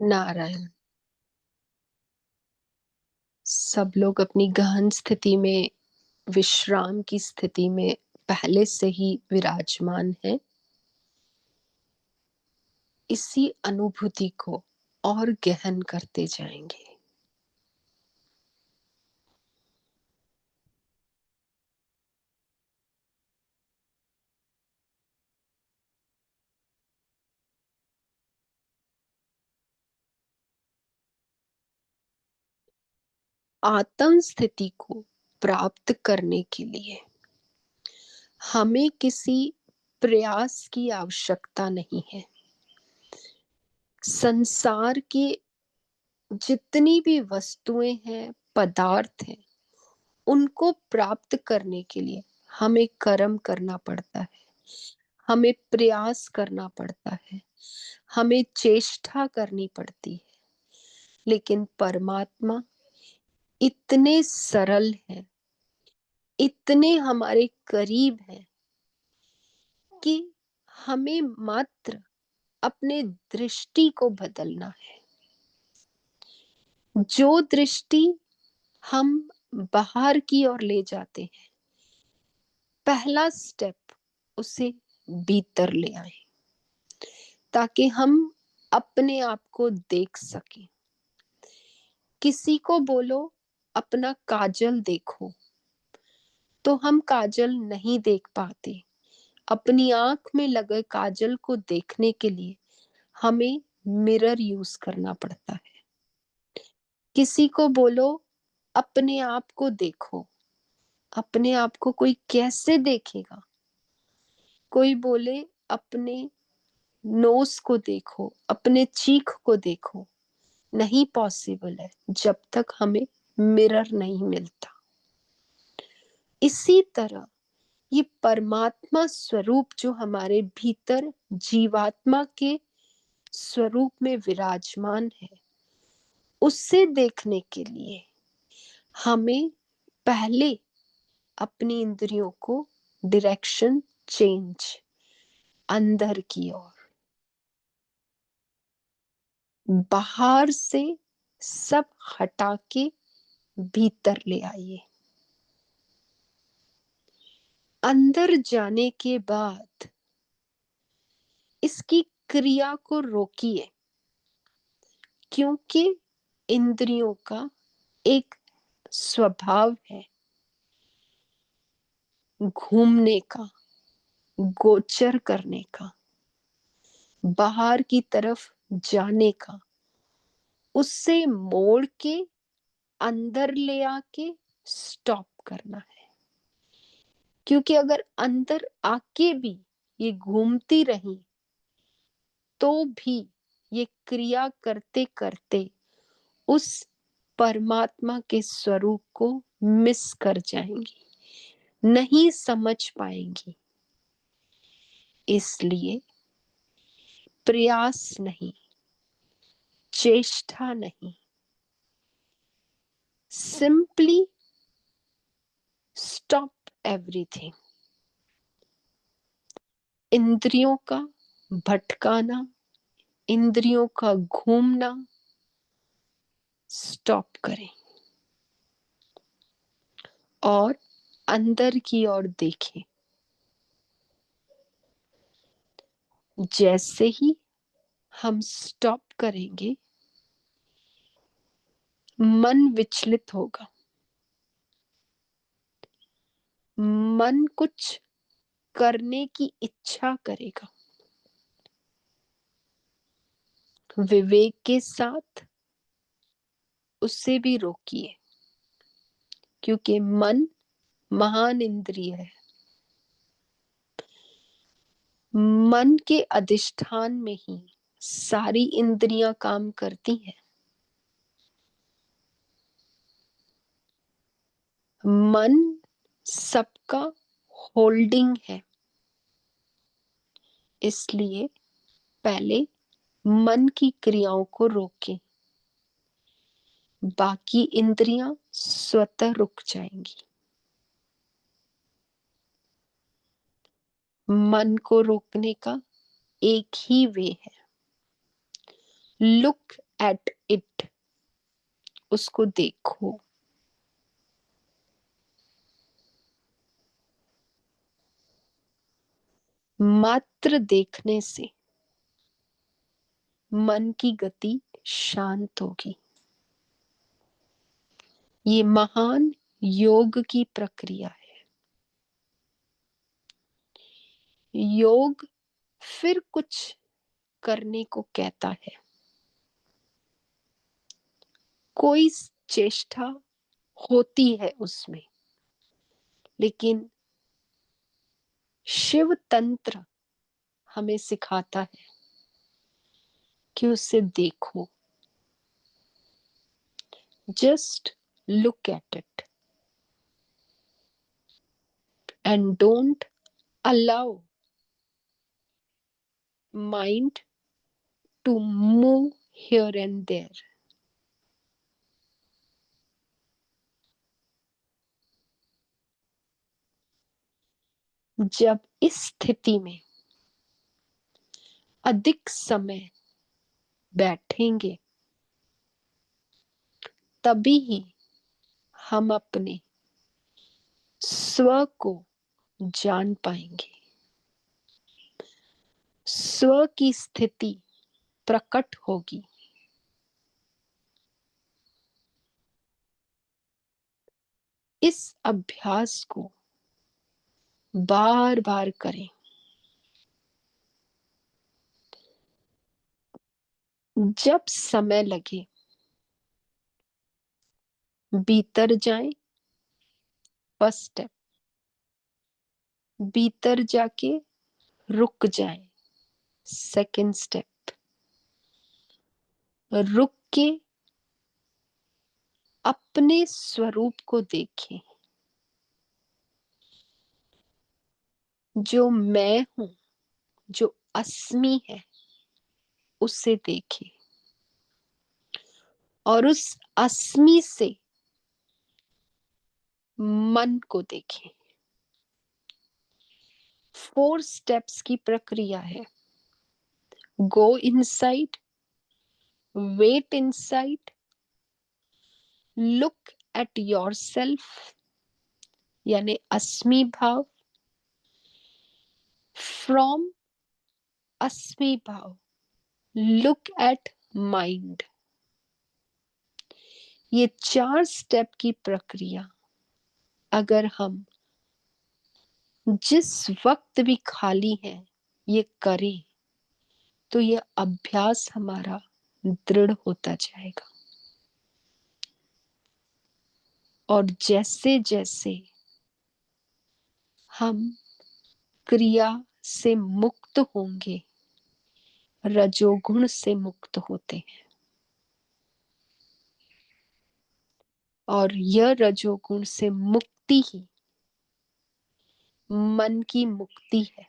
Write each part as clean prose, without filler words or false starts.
नारायण। सब लोग अपनी गहन स्थिति में, विश्राम की स्थिति में पहले से ही विराजमान है। इसी अनुभूति को और गहन करते जाएंगे। आत्म स्थिति को प्राप्त करने के लिए हमें किसी प्रयास की आवश्यकता नहीं है। संसार की जितनी भी वस्तुएं हैं, पदार्थ हैं, उनको प्राप्त करने के लिए हमें कर्म करना पड़ता है, हमें प्रयास करना पड़ता है, हमें चेष्टा करनी पड़ती है। लेकिन परमात्मा इतने सरल हैं, इतने हमारे करीब हैं कि हमें मात्र अपने दृष्टि को बदलना है। जो दृष्टि हम बाहर की ओर ले जाते हैं, पहला स्टेप उसे भीतर ले आए, ताकि हम अपने आप को देख सकें। किसी को बोलो अपना काजल देखो, तो हम काजल नहीं देख पाते। अपनी आंख में लगे काजल को देखने के लिए हमें मिरर यूज करना पड़ता है। किसी को बोलो अपने आप को देखो, अपने आप को कोई कैसे देखेगा। कोई बोले अपने नोज को देखो, अपने चीख को देखो, नहीं पॉसिबल है जब तक हमें मिरर नहीं मिलता। इसी तरह ये परमात्मा स्वरूप जो हमारे भीतर जीवात्मा के स्वरूप में विराजमान है, उससे देखने के लिए हमें पहले अपनी इंद्रियों को डायरेक्शन चेंज, अंदर की ओर, बाहर से सब हटा के भीतर ले आइए। अंदर जाने के बाद इसकी क्रिया को रोकिए, क्योंकि इंद्रियों का एक स्वभाव है घूमने का, गोचर करने का, बाहर की तरफ जाने का। उससे मोड़ के अंदर ले आके स्टॉप करना है। क्योंकि अगर अंदर आके भी ये घूमती रही तो भी ये क्रिया करते करते उस परमात्मा के स्वरूप को मिस कर जाएंगी, नहीं समझ पाएंगी। इसलिए प्रयास नहीं, चेष्टा नहीं, सिंपली स्टॉप एवरीथिंग। इंद्रियों का भटकाना, इंद्रियों का घूमना स्टॉप करें और अंदर की ओर देखें। जैसे ही हम स्टॉप करेंगे, मन विचलित होगा, मन कुछ करने की इच्छा करेगा। विवेक के साथ उसे भी रोकिए, क्योंकि मन महान इंद्रिय है। मन के अधिष्ठान में ही सारी इंद्रियां काम करती हैं। मन सबका होल्डिंग है। इसलिए पहले मन की क्रियाओं को रोकें, बाकी इंद्रियां स्वतः रुक जाएंगी। मन को रोकने का एक ही वे है, लुक एट इट, उसको देखो। मात्र देखने से मन की गति शांत होगी। ये महान योग की प्रक्रिया है। योग फिर कुछ करने को कहता है। कोई चेष्टा होती है उसमें, लेकिन शिव तंत्र हमें सिखाता है कि उसे देखो। Just look at it and don't allow mind to move here and there. जब इस स्थिति में अधिक समय बैठेंगे, तभी ही हम अपने स्व को जान पाएंगे। स्व की स्थिति प्रकट होगी। इस अभ्यास को बार बार करें। जब समय लगे भीतर जाएं। फर्स्ट स्टेप, भीतर जाके रुक जाएं। सेकंड स्टेप, रुक के अपने स्वरूप को देखें। जो मैं हूं, जो अस्मि है, उसे देखें और उस अस्मि से मन को देखें। 4 स्टेप्स की प्रक्रिया है। Go inside, wait inside, look at yourself यानी अस्मि भाव, फ्रॉम अस्मि भाव लुक एट माइंड। ये 4 स्टेप की प्रक्रिया अगर हम जिस वक्त भी खाली हैं ये करें, तो ये अभ्यास हमारा दृढ़ होता जाएगा। और जैसे जैसे हम क्रिया से मुक्त होंगे, रजोगुण से मुक्त होते हैं। और यह रजोगुण से मुक्ति ही मन की मुक्ति है,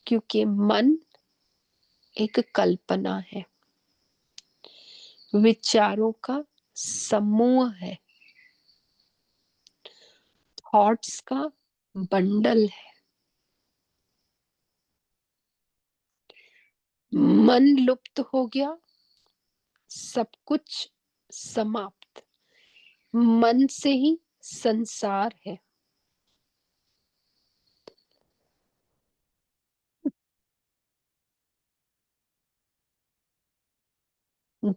क्योंकि मन एक कल्पना है, विचारों का समूह है, थॉट्स का बंडल है। मन लुप्त हो गया, सब कुछ समाप्त। मन से ही संसार है।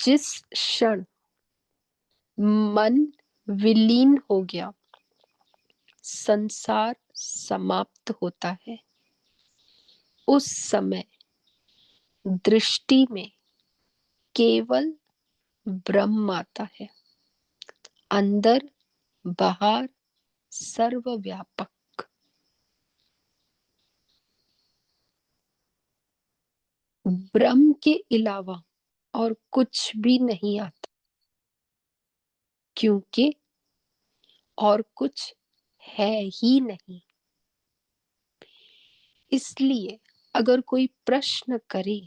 जिस क्षण मन विलीन हो गया, संसार समाप्त होता है। उस समय दृष्टि में केवल ब्रह्म आता है, अंदर बाहर सर्वव्यापक। ब्रह्म के अलावा और कुछ भी नहीं आता, क्योंकि और कुछ है ही नहीं। इसलिए अगर कोई प्रश्न करे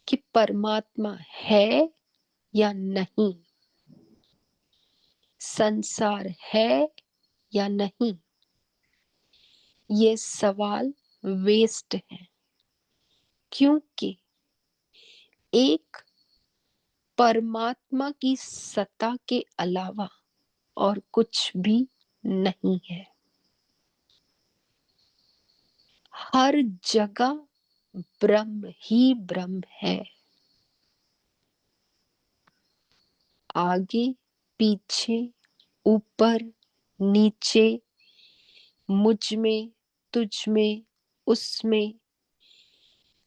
कि परमात्मा है या नहीं, संसार है या नहीं, ये सवाल वेस्ट है। क्योंकि एक परमात्मा की सत्ता के अलावा और कुछ भी नहीं है। हर जगह ब्रह्म ही ब्रह्म है। आगे पीछे ऊपर नीचे, मुझ में तुझ में उसमें,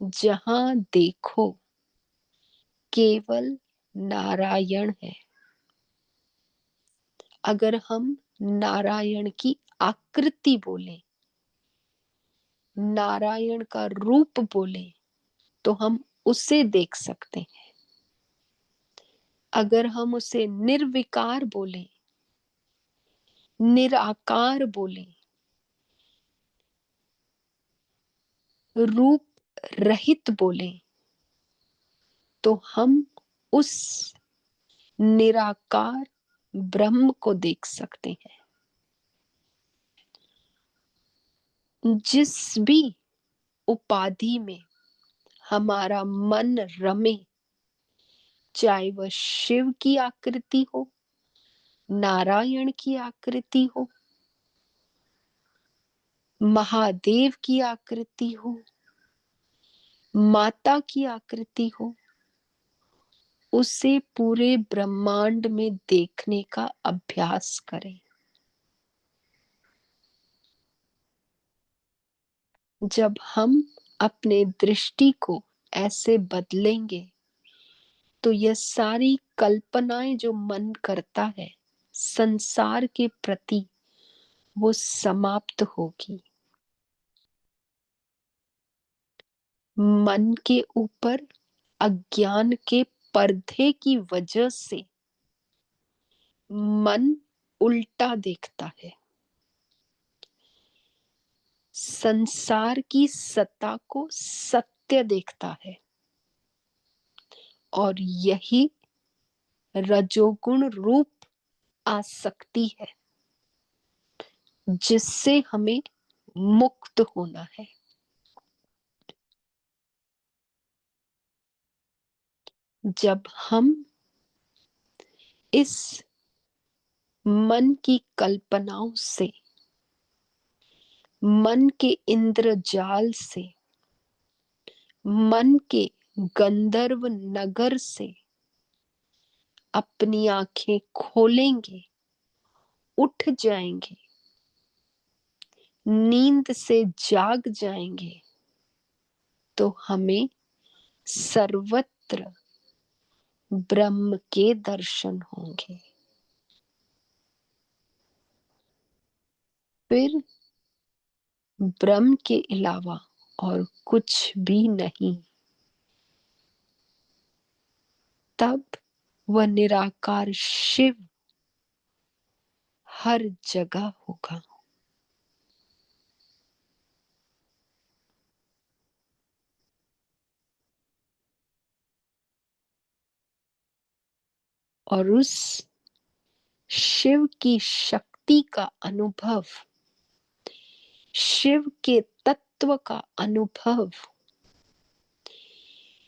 जहां देखो केवल नारायण है। अगर हम नारायण की आकृति बोले, नारायण का रूप बोले, तो हम उसे देख सकते हैं। अगर हम उसे निर्विकार बोले, निराकार बोले, रूप रहित बोले, तो हम उस निराकार ब्रह्म को देख सकते हैं। जिस भी उपाधि में हमारा मन रमे, चाहे वह शिव की आकृति हो, नारायण की आकृति हो, महादेव की आकृति हो, माता की आकृति हो, उसे पूरे ब्रह्मांड में देखने का अभ्यास करें। जब हम अपने दृष्टि को ऐसे बदलेंगे, तो यह सारी कल्पनाएं जो मन करता है संसार के प्रति, वो समाप्त होगी। मन के ऊपर अज्ञान के पर्दे की वजह से मन उल्टा देखता है, संसार की सत्ता को सत्य देखता है, और यही रजोगुण रूप आसक्ति है, जिससे हमें मुक्त होना है। जब हम इस मन की कल्पनाओं से, मन के इंद्रजाल से, मन के गंधर्व नगर से अपनी आंखें खोलेंगे, उठ जाएंगे, नींद से जाग जाएंगे, तो हमें सर्वत्र ब्रह्म के दर्शन होंगे। फिर ब्रह्म के अलावा और कुछ भी नहीं। तब वह निराकार शिव हर जगह होगा। और उस शिव की शक्ति का अनुभव, शिव के तत्व का अनुभव,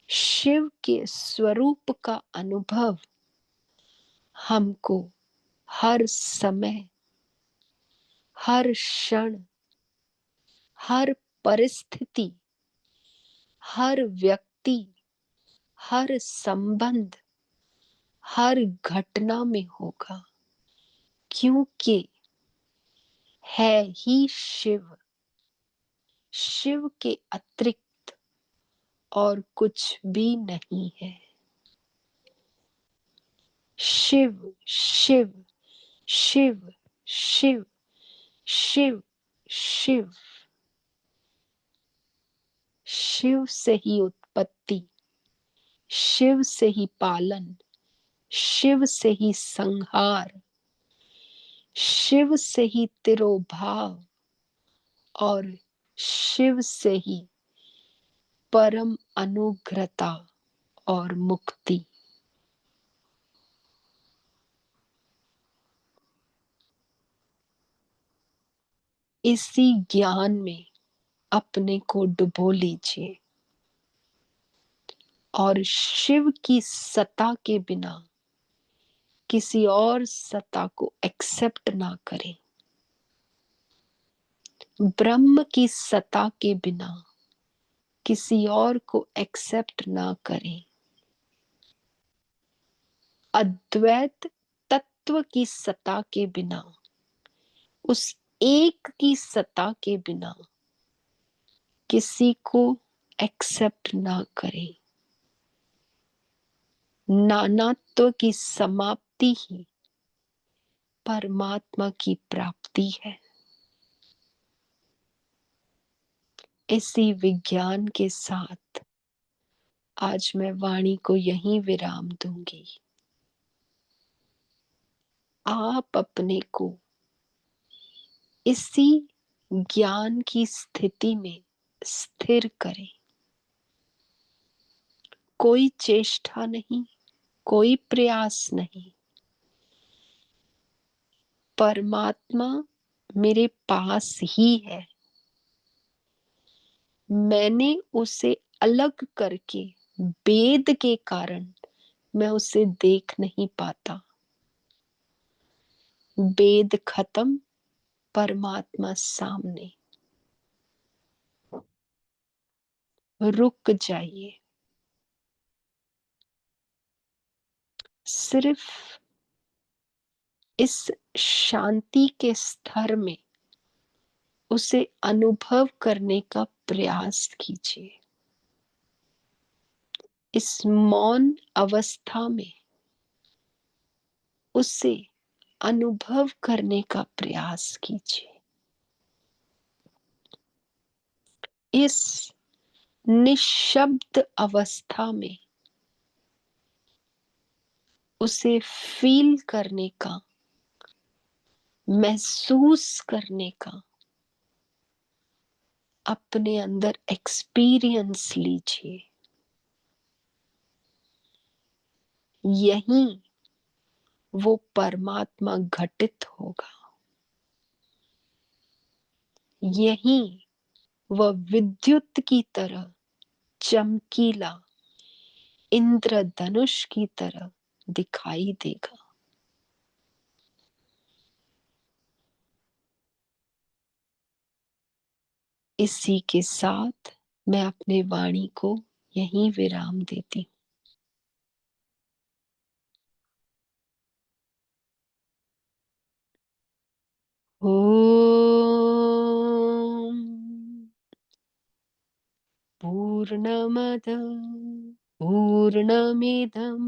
शिव के स्वरूप का अनुभव हमको हर समय, हर क्षण, हर परिस्थिति, हर व्यक्ति, हर संबंध, हर घटना में होगा, क्योंकि है ही शिव। शिव के अतिरिक्त और कुछ भी नहीं है। शिव शिव शिव शिव शिव शिव। शिव से ही उत्पत्ति, शिव से ही पालन, शिव से ही संहार, शिव से ही तिरोभाव, और शिव से ही परम अनुग्रहता और मुक्ति। इसी ज्ञान में अपने को डुबो लीजिए। और शिव की सत्ता के बिना किसी और सत्ता को एक्सेप्ट ना करें, ब्रह्म की सत्ता के बिना किसी और को एक्सेप्ट ना करें, अद्वैत तत्व की सत्ता के बिना, उस एक की सत्ता के बिना किसी को एक्सेप्ट ना करें। नानात्व की समाप्ति ही परमात्मा की प्राप्ति है। इसी विज्ञान के साथ आज मैं वाणी को यहीं विराम दूंगी। आप अपने को इसी ज्ञान की स्थिति में स्थिर करें। कोई चेष्टा नहीं, कोई प्रयास नहीं। परमात्मा मेरे पास ही है, मैंने उसे अलग करके भेद के कारण मैं उसे देख नहीं पाता। भेद खत्म, परमात्मा सामने। रुक जाइए, सिर्फ इस शांति के स्तर में उसे अनुभव करने का प्रयास कीजिए। इस मौन अवस्था में उसे अनुभव करने का प्रयास कीजिए। इस निशब्द अवस्था में उसे फील करने का, महसूस करने का अपने अंदर एक्सपीरियंस लीजिए। यहीं वो परमात्मा घटित होगा, यहीं वह विद्युत की तरह चमकीला, इंद्रधनुष की तरह दिखाई देगा। इसी के साथ मैं अपने वाणी को यहीं विराम देती हूँ। ओम पूर्णमद पूर्णमिदं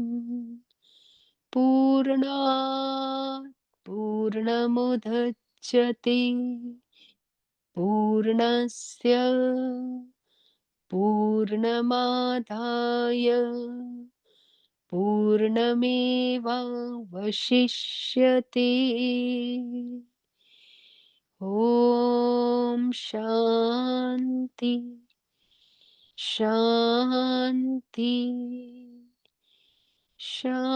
पूर्णात् पूर्णमुदच्यते पूर्णस्य पूर्णमादाय पूर्णमेवावशिष्यते। ओम शांति शांति शांति।